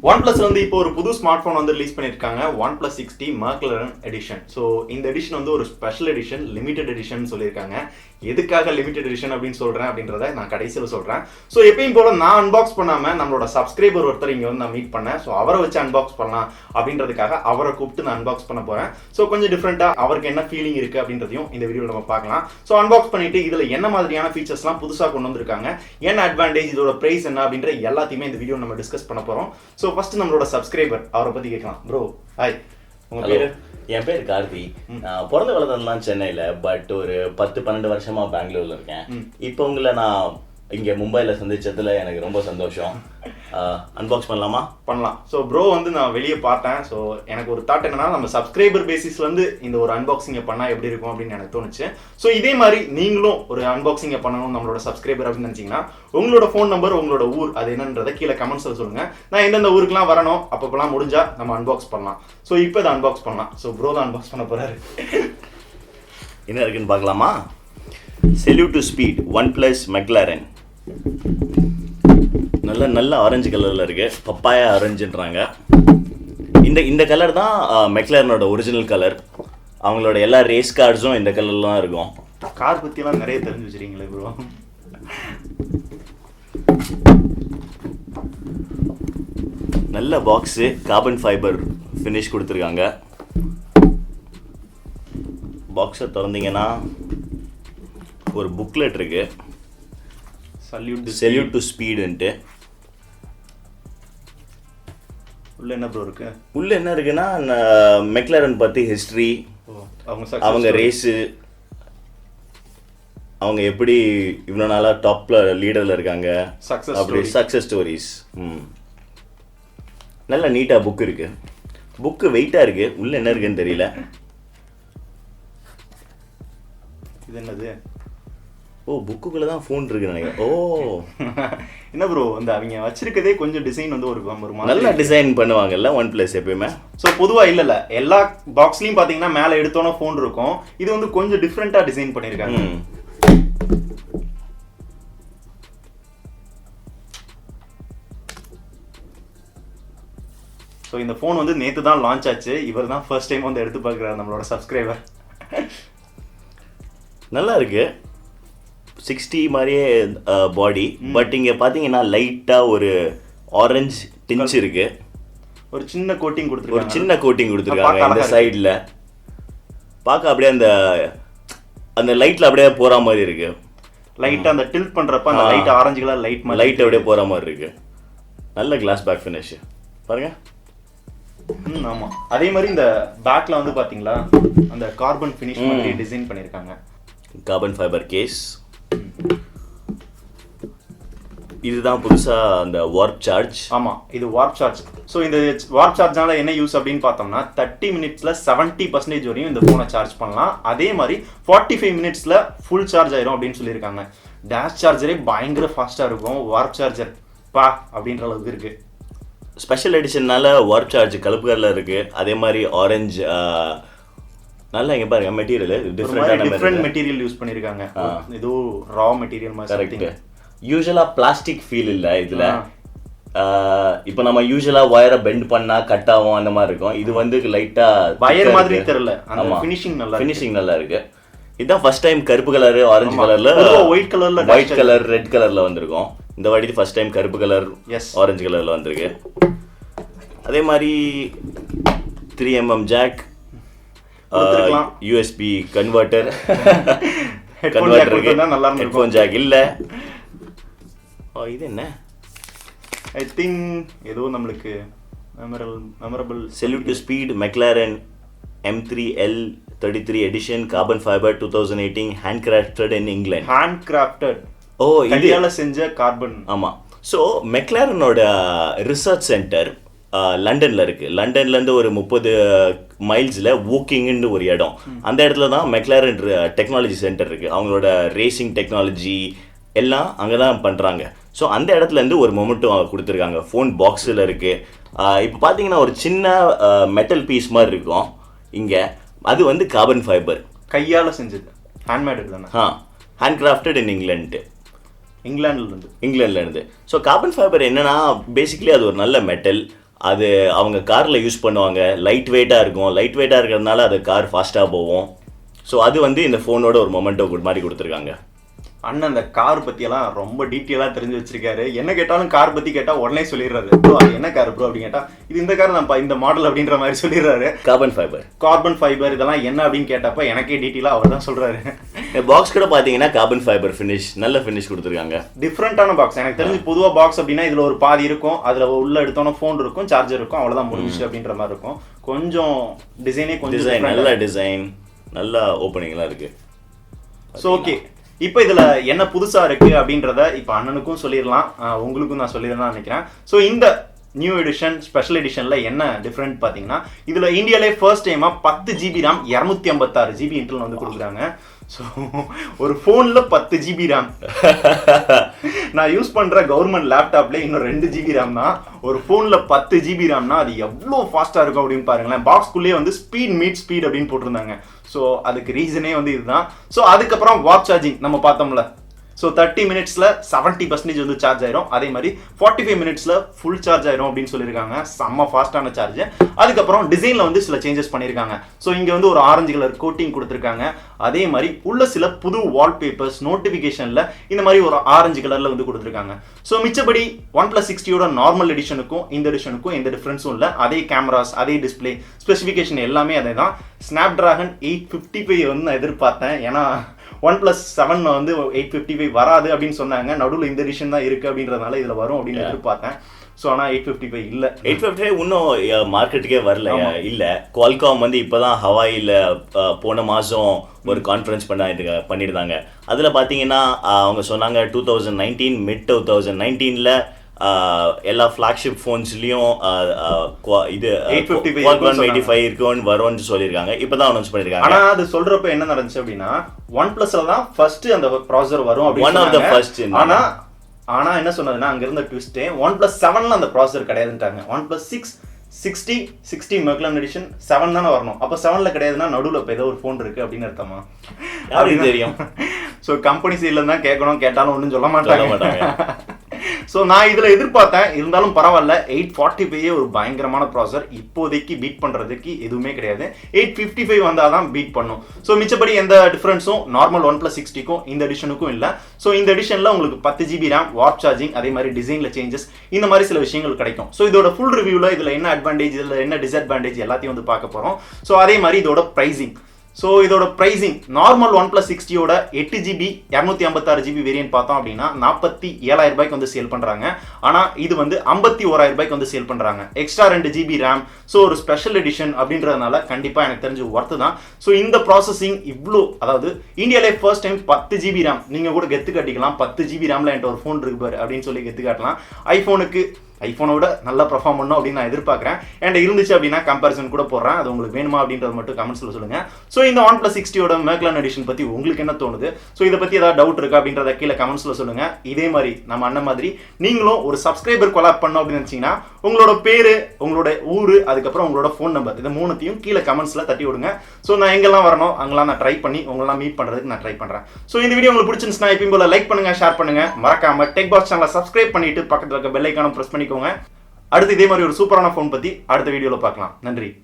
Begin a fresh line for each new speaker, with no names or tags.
OnePlus வந்து இப்போ ஒரு புது ஸ்மார்ட் ஃபோன் வந்து ரிலீஸ் பண்ணியிருக்காங்க. OnePlus 60 MCLAREN edition. ஸோ இந்த எடிஷன் வந்து ஒரு ஸ்பெஷல் எடிஷன், லிமிடெட் எடிஷன் சொல்லியிருக்காங்க. எதுக்காக லிமிடெட் எடிஷன் அப்படின்னு சொல்கிறேன் அப்படின்றத நான் கடைசியில் சொல்கிறேன். ஸோ எப்பயும் போல நான் அன்பாக்ஸ் பண்ணாமல் நம்மளோட சப்ஸ்கிரைபர் ஒருத்தர் இங்கே வந்து நான் மீட் பண்ணேன். ஸோ அவரை வச்சு அன்பாக்ஸ் பண்ணலாம் அப்படின்றதுக்காக அவரை கூப்பிட்டு நான் அன்பாக்ஸ் பண்ண போகிறேன். ஸோ கொஞ்சம் டிஃப்ரெண்ட்டாக அவருக்கு என்ன ஃபீலிங் இருக்குது அப்படின்றதையும் இந்த வீடியோவில் நம்ம பார்க்கலாம். ஸோ அன்பாக்ஸ் பண்ணிட்டு இதில் என்ன மாதிரியான ஃபீச்சர்ஸ்லாம் புதுசாக கொண்டு வந்திருக்காங்க, என்ன அட்வான்டேஜ், இதோட ப்ரைஸ் என்ன அப்படின்ற எல்லாத்தையுமே இந்த வீடியோ நம்ம டிஸ்கஸ் பண்ண போகிறோம். ஸோ ஃபர்ஸ்ட் நம்மளோட சப்ஸ்கிரைபர் அவரை பற்றி கேட்கலாம். ப்ரோ ஹாய், உங்கள் பேர்?
என் பேர் கார்த்தி. நான் பிறந்த வளர்ந்ததுலாம் சென்னையில், பட் ஒரு 10-12 வருஷமா பெங்களூர்ல இருக்கேன். இப்போ உங்களை நான் இங்கே மும்பையில் சந்திச்சதுல எனக்கு ரொம்ப சந்தோஷம். அன்பாக்ஸ் பண்ணலாமா?
பண்ணலாம். ஸோ ப்ரோ வந்து நான் வெளியே பார்த்தேன். ஸோ எனக்கு ஒரு தாட் என்னன்னா, நம்ம சப்ஸ்கிரைபர் பேசிஸ்லேருந்து இந்த ஒரு அன்பாக்சிங்கை பண்ணால் எப்படி இருக்கும் அப்படின்னு எனக்கு தோணுச்சு. ஸோ இதே மாதிரி நீங்களும் ஒரு அன்பாக்சிங்கை பண்ணணும் நம்மளோட சப்ஸ்கிரைபர் அப்படின்னு நினச்சிங்கன்னா உங்களோட ஃபோன் நம்பர், உங்களோட ஊர் அது என்னன்றதை கீழே கமெண்ட்ஸில் சொல்லுங்கள். நான் எந்தெந்த ஊருக்குலாம் வரணும் அப்பப்போலாம் முடிஞ்சால் நம்ம அன்பாக்ஸ் பண்ணலாம். ஸோ இப்போ இதை அன்பாக்ஸ் பண்ணலாம். ஸோ ப்ரோ தான் அன்பாக்ஸ் பண்ண போகிறாரு.
என்ன இருக்குன்னு பார்க்கலாமா? Salute to speed OnePlus MCLAREN. நல்ல ஆரஞ்சு கலரில் இருக்கு, பப்பாயா ஆரஞ்சுன்றாங்க. இந்த கலர் தான் மெக்லாரனோட ஒரிஜினல் கலர். அவங்களோட எல்லா ரேஸ் கார்ட்ஸும் இந்த கலர்ல தான் இருக்கும்.
கார் பற்றியெல்லாம் நிறைய தெரிஞ்சு வச்சுருக்கீங்களே ப்ரோ.
நல்ல பாக்ஸு, கார்பன் ஃபைபர் ஃபினிஷ் கொடுத்துருக்காங்க. பாக்ஸை திறந்தீங்கன்னா ஒரு புக்லெட் இருக்கு, செல்யூட் டு ஸ்பீடுன்ட்டு.
உள்ள என்ன ப்ரோ இருக்கு?
உள்ள என்ன இருக்குன்னா மெக்லாரன் பற்றி ஹிஸ்ட்ரி, அவங்க ரேஸு, அவங்க எப்படி இவ்வளோ நாளாக டாப்பில் லீடரில் இருக்காங்க, அப்படி சக்ஸஸ் ஸ்டோரிஸ். நல்ல நீட்டாக புக் இருக்கு. புக்கு வெயிட்டாக இருக்கு. உள்ள என்ன இருக்குன்னு தெரியல.
இது என்னது?
ஓ, புக்குக்குள்ள தான் ஃபோன் இருக்கு நினைக்கிறேன். ஓ
என்ன ப்ரோ, இந்த அவங்க வச்சிருக்கதே கொஞ்சம் டிசைன் வந்து ஒரு
நல்ல டிசைன் பண்ணுவாங்கல்ல OnePlus எப்பயுமே.
ஸோ பொதுவாக இல்லைல்ல, எல்லா பாக்ஸ்லையும் பார்த்தீங்கன்னா மேலே எடுத்தோன்னா ஃபோன் இருக்கும். இது வந்து கொஞ்சம் டிஃப்ரெண்ட்டாக டிசைன் பண்ணியிருக்காங்க. ஸோ இந்த ஃபோன் வந்து நேற்று தான் லான்ச் ஆச்சு. இவர் தான் ஃபர்ஸ்ட் டைம் வந்து எடுத்து பார்க்குறாரு நம்மளோட சப்ஸ்கிரைபர்.
நல்லா இருக்கு. 60 மாதிரியே பாடி, பட் இங்கே பார்த்தீங்கன்னா லைட்டாக ஒரு ஆரஞ்சு டிஞ்ச் இருக்கு.
ஒரு சின்ன கோட்டிங்
கொடுத்துருக்காங்க இந்த சைடில். பார்க்க அப்படியே அந்த லைட்டில் அப்படியே போகிற மாதிரி இருக்கு.
லைட்டாக அந்த டில்ட் பண்ணுறப்ப அந்த லைட் ஆரஞ்சு கலர் லைட்
அப்படியே போகிற மாதிரி இருக்கு. நல்ல கிளாஸ் பேக் ஃபினிஷ் பாருங்க.
ஆமாம், அதே மாதிரி இந்த பேக்கில் வந்து பார்த்தீங்களா அந்த கார்பன் ஃபினிஷ் மாதிரி டிசைன் பண்ணியிருக்காங்க.
Carbon fibre case. இதுதான் புதுசா அந்த வார்ப் சார்ஜ்.
ஆமா, இது வார்ப் சார்ஜ். ஸோ இந்த வார்ப் சார்ஜ்னால என்ன யூஸ் அப்படின்னு பார்த்தோம்னா 30 மினிட்ஸ்ல 70% வரையும் இந்த போனை சார்ஜ் பண்ணலாம். அதே மாதிரி 45 மினிட்ஸ்ல ஃபுல் சார்ஜ் ஆயிரும் அப்படின்னு சொல்லியிருக்காங்க. டேஷ் சார்ஜரே பயங்கர ஃபாஸ்டா இருக்கும். வார்ப் சார்ஜர் பா அப்படின்ற அளவுக்கு இருக்கு.
ஸ்பெஷல் எடிஷன்னால வார்ப் சார்ஜ் கலப்பு கலர்ல இருக்கு. அதே மாதிரி ஆரஞ்சு நல்லா இங்க பாருங்க மெட்டீரியல்
டிஃபரெண்ட் மெட்டீரியல் யூஸ் பண்ணிருக்காங்க. ஏதோ ரா மெட்டீரியல் மாதிரி.
கரெக்ட். யூசுவலா பிளாஸ்டிக் ஃபீல் இல்ல இதுல. இப்போ நம்ம யூசுவலா வயரை பெண்ட் பண்ணா கட் ஆகும் அந்த மாதிரி இருக்கும். இது வந்து லைட்டா
வயர் மாதிரி தெரியல. அந்த ஃபினிஷிங்
நல்லா இருக்கு. இதுதான் ஃபர்ஸ்ட் டைம் கருப்பு கலர், ஆரஞ்சு கலர்ல,
ஒயிட்
கலர், ரெட் கலர்ல வந்திருக்கும். இந்த வாட்டி ஃபர்ஸ்ட் டைம் கருப்பு கலர், ஆரஞ்சு கலர்ல வந்திருக்கு. அதே மாதிரி 3mm jack, USB converter headphone jack இல்ல. இது என்ன?
ஐ திங்க் ஏதோ நம்மளுக்கு memorable
salute to speed MCLAREN M3L33 edition carbon fibre 2018 handcrafted in England.
Handcrafted. Oh, கையால செஞ்ச கார்பன்.
ஆமா. ஸோ மெக்லாரனோட ரிசர்ச் சென்டர் லண்டன்ல இருக்கு. லண்டன்லேருந்து ஒரு 30 மைல்ஸில் வூக்கிங்னு ஒரு இடம். அந்த இடத்துல தான் மெக்லாரன் டெக்னாலஜி சென்டர் இருக்கு. அவங்களோட ரேசிங் டெக்னாலஜி எல்லாம் அங்கே தான் பண்ணுறாங்க. ஸோ அந்த இடத்துலேருந்து ஒரு மொமெண்ட்டும் அவங்க கொடுத்துருக்காங்க. ஃபோன் பாக்ஸில் இருக்கு. இப்போ பார்த்தீங்கன்னா ஒரு சின்ன மெட்டல் பீஸ் மாதிரி இருக்கும் இங்கே. அது வந்து கார்பன் ஃபைபர்,
கையால் செஞ்சது, ஹேண்ட்மேடு தானே.
Hand crafted in England. இங்கிலாந்துலேருந்து. So carbon fibre என்னன்னா பேசிக்கலி அது ஒரு நல்ல மெட்டல். அது அவங்க காரில் யூஸ் பண்ணுவாங்க. லைட் வெயிட்டாக இருக்கும். லைட் வெயிட்டாக இருக்கிறதுனால அது கார் ஃபாஸ்ட்டாக போகும். ஸோ அது வந்து இந்த ஃபோனோட ஒரு மொமெண்டோ மாதிரி கொடுத்துருக்காங்க.
அண்ணன் அந்த கார் பற்றியெல்லாம் ரொம்ப டீட்டெயிலாக தெரிஞ்சு வச்சிருக்காரு. என்ன கேட்டாலும் கார் பற்றி கேட்டால் உடனே சொல்லிடுறாரு. ப்ரோ அது என்ன கார் ப்ரோ அப்படின்னு கேட்டால் இது இந்த கார் தான்ப்பா, இந்த மாடல் அப்படின்ற மாதிரி சொல்லிடுறாரு. கார்பன் ஃபைபர் இதெல்லாம் என்ன அப்படின்னு கேட்டப்ப எனக்கே டீட்டெயிலாக அவர் தான் சொல்கிறாரு.
பாக்ஸ் கூட பார்த்தீங்கன்னா கார்பன் ஃபைபர் ஃபினிஷ், நல்ல ஃபினிஷ் கொடுத்துருக்காங்க.
டிஃப்ரெண்டான பாக்ஸ். எனக்கு தெரிஞ்சு பொதுவாக பாக்ஸ் அப்படின்னா இதில் ஒரு பாதி இருக்கும், அதில் உள்ள எடுத்தோன்னா ஃபோன் இருக்கும், சார்ஜர் இருக்கும், அவ்வளோதான் முடிஞ்சிச்சு அப்படின்ற மாதிரி இருக்கும். கொஞ்சம் டிசைனே கொஞ்சம்
நல்ல டிசைன், நல்ல ஓப்பனிங்லாம் இருக்குது.
ஸோ ஓகே, இப்போ இதில் என்ன புதுசாக இருக்குது அப்படின்றத இப்போ அண்ணனுக்கும் சொல்லிடலாம், உங்களுக்கும் நான் சொல்லிடலாம் நினைக்கிறேன். ஸோ இந்த நியூ எடிஷன் ஸ்பெஷல் எடிஷனில் என்ன டிஃப்ரெண்ட் பார்த்தீங்கன்னா, இதில் இந்தியாவிலே ஃபர்ஸ்ட் டைமாக 10 GB RAM 256 GB இன்டர்னல் வந்து கொடுக்குறாங்க. ஸோ ஒரு ஃபோனில் 10 GB RAM. நான் யூஸ் பண்ணுற கவர்மெண்ட் லேப்டாப்லேயே இன்னும் 2 GB RAM தான். ஒரு ஃபோனில் 10 GB RAMனா அது எவ்வளோ ஃபாஸ்ட்டாக இருக்கும் அப்படின்னு பாருங்களேன். பாக்ஸ்குள்ளேயே வந்து ஸ்பீட் மீட் ஸ்பீட் அப்படின்னு போட்டிருந்தாங்க. ஸோ அதுக்கு ரீசனே வந்து இதுதான். ஸோ அதுக்கப்புறம் வாட் சார்ஜிங் நம்ம பார்த்தோம்ல. ஸோ 30 மினிட்ஸில் 70% வந்து சார்ஜ் ஆயிரும். அதே மாதிரி 45 மினிட்ஸில் ஃபுல் சார்ஜ் ஆயிரும் அப்படின்னு சொல்லியிருக்காங்க. செம்ம ஃபாஸ்ட்டான சார்ஜ். அதுக்கப்புறம் டிசைனில் வந்து சில சேஞ்சஸ் பண்ணியிருக்காங்க. ஸோ இங்கே வந்து ஒரு ஆரஞ்சு கலர் கோட்டிங் கொடுத்துருக்காங்க. அதே மாதிரி உள்ள சில புது வால்பேப்பர்ஸ் நோட்டிஃபிகேஷனில் இந்த மாதிரி ஒரு ஆரஞ்சு கலரில் வந்து கொடுத்துருக்காங்க. ஸோ மிச்சபடி OnePlus 60யோட நார்மல் எடிஷனுக்கும் இந்த எடிஷனுக்கும் எந்த டிஃப்ரென்ஸும் இல்லை. அதே கேமராஸ், அதே டிஸ்பிளே, ஸ்பெசிஃபிகேஷன் எல்லாமே அதே தான். ஸ்னாப்டிராகன் 855 வந்து நான் எதிர்பார்த்தேன். ஏன்னா OnePlus 7 வந்து 855 வராது அப்படின்னு சொன்னாங்க. நடுவில் இந்த எடிஷன் தான் இருக்குது அப்படின்றதுனால இதில் வரும் அப்படின்னு எதிர்பார்த்தேன். ஸோ ஆனால் 855 இல்லை.
855 இன்னும் மார்க்கெட்டுக்கே வரல. இல்லை, குவால்காம் வந்து இப்போ தான் ஹவாயில் போன மாதம் ஒரு கான்ஃபரன்ஸ் பண்ணியிருந்தாங்க. அதில் பார்த்தீங்கன்னா அவங்க சொன்னாங்க 2019 மிட் 2019 எல்லா ஃப்ளாக்ஷிப் ஃபோன்ஸ்லயும் இது 855 இருக்குன்னு வரும்னு சொல்லியிருக்காங்க. இப்பதான் அனௌன்ஸ் பண்ணிருக்காங்க.
ஆனா அது சொல்றப்ப என்ன நடந்துச்சு அப்படின்னா, OnePlusல தான் ஃபர்ஸ்ட் அந்த ப்ராசஸர் வரும் அப்படின்னு. ஆனா என்ன சொன்னதுன்னா, அங்க இருந்த ட்விஸ்ட் OnePlus 7ல அந்த ப்ராசஸர் கிடையாதுன்ட்டாங்க. OnePlus 60 MCLAREN எடிஷன் 7 தானே வரணும். அப்போ 7ல கிடையாதுன்னா நடுவில் இப்போ ஏதோ ஒரு ஃபோன் இருக்கு அப்படின்னு அர்த்தமா?
அப்படின்னு தெரியும்.
ஸோ கம்பெனி சைடில் தான் கேட்கணும், கேட்டாலும் ஒன்றும் சொல்ல மாட்டாங்க. ஸோ நான் இதில் எதிர்பார்த்தேன், இருந்தாலும் பரவாயில்ல. 845 ஒரு பயங்கரமான ப்ராசஸர். இப்போதைக்கு பீட் பண்ணுறதுக்கு எதுவுமே கிடையாது. 855 வந்தால் தான் பீட் பண்ணும். ஸோ மிச்சப்படி எந்த டிஃப்ரென்ஸும் நார்மல் OnePlus 60க்கும் இந்த எடிஷனுக்கும் இல்லை. ஸோ இந்த எடிஷனில் உங்களுக்கு 10 GB RAM, வாட் சார்ஜிங், அதே மாதிரி டிசைனில் சேஞ்சஸ், இந்த மாதிரி சில விஷயங்கள் கிடைக்கும். ஸோ இதோட ஃபுல் ரிவ்யூவில் இதில் என்ன அட்வான்டேஜ், இதில் என்ன டிஸ்அட்வான்டேஜ் எல்லாத்தையும் வந்து பார்க்க போகிறோம். ஸோ அதே மாதிரி இதோட ப்ரைஸிங். ஸோ இதோட pricing normal OnePlus 60யோட 8 GB 256 GB variant பார்த்தோம் அப்படின்னா 47,000 ரூபாய்க்கு வந்து சேல் பண்ணுறாங்க. ஆனால் இது வந்து 51,000 ரூபாய்க்கு வந்து சேல் பண்ணுறாங்க. Extra 2 GB RAM. ஸோ ஒரு ஸ்பெஷல் எடிஷன் அப்படின்றதுனால கண்டிப்பாக எனக்கு தெரிஞ்சு ஒர்த்து தான். ஸோ இந்த ப்ராசஸிங் இவ்வளோ, அதாவது இந்தியாவிலே ஃபர்ஸ்ட் டைம் 10 GB RAM. நீங்கள் கூட கெத்து காட்டிக்கலாம், 10 GB RAMல என்கிட்ட ஒரு ஃபோன் இருக்கு பாரு அப்படின்னு சொல்லி கெத்து காட்டலாம். ஐஃபோனோட நல்லா பெர்ஃபார்ம் பண்ணணும் அப்படின்னு நான் எதிர்பார்க்குறேன். அண்ட் இருந்துச்சு அப்படின்னா கம்பேரிசன் கூட போடுறேன். அது உங்களுக்கு வேணுமா அப்படின்றது மட்டும் கமெண்ட்ஸில் சொல்லுங்கள். ஸோ இந்த OnePlus 60யோட MCLAREN எடிஷன் பற்றி உங்களுக்கு என்ன தோணுது? ஸோ இதை பற்றி ஏதாவது டவுட் இருக்கா அப்படின்றத கீழே கமெண்ட்ஸில் சொல்லுங்கள். இதே மாதிரி நம்ம அண்ணன் மாதிரி நீங்களும் ஒரு சப்ஸ்கிரைபர் கொலாப் பண்ணோம் அப்படின்னு நினச்சிங்கன்னா உங்களோட பேர், உங்களோட ஊர், அதுக்கப்புறம் உங்களோட ஃபோன் நம்பர், இதை மூணுத்தையும் கீழே கமெண்ட்ஸில் தட்டி விடுங்க. ஸோ நான் எங்கெல்லாம் வரணும் அங்கெல்லாம் நான் ட்ரை பண்ணி உங்களெல்லாம் மீட் பண்ணுறதுக்கு நான் ட்ரை பண்ணுறேன். ஸோ இந்த வீடியோ உங்களுக்கு பிடிச்சிருந்துச்சுன்னா எப்பயும் போல லைக் பண்ணுங்கள், ஷேர் பண்ணுங்கள். மறக்காம டெக் பாக்ஸ் சேனலை சப்ஸ்கிரைப் பண்ணிட்டு பக்கத்தில் இருக்க பெல் ஐக்கானை ப்ரெஸ் பண்ணிக்கோங்க. அடுத்து இதே மாதிரி ஒரு சூப்பரான ஃபோன் பற்றி அடுத்த வீடியோவில் பார்க்கலாம். நன்றி.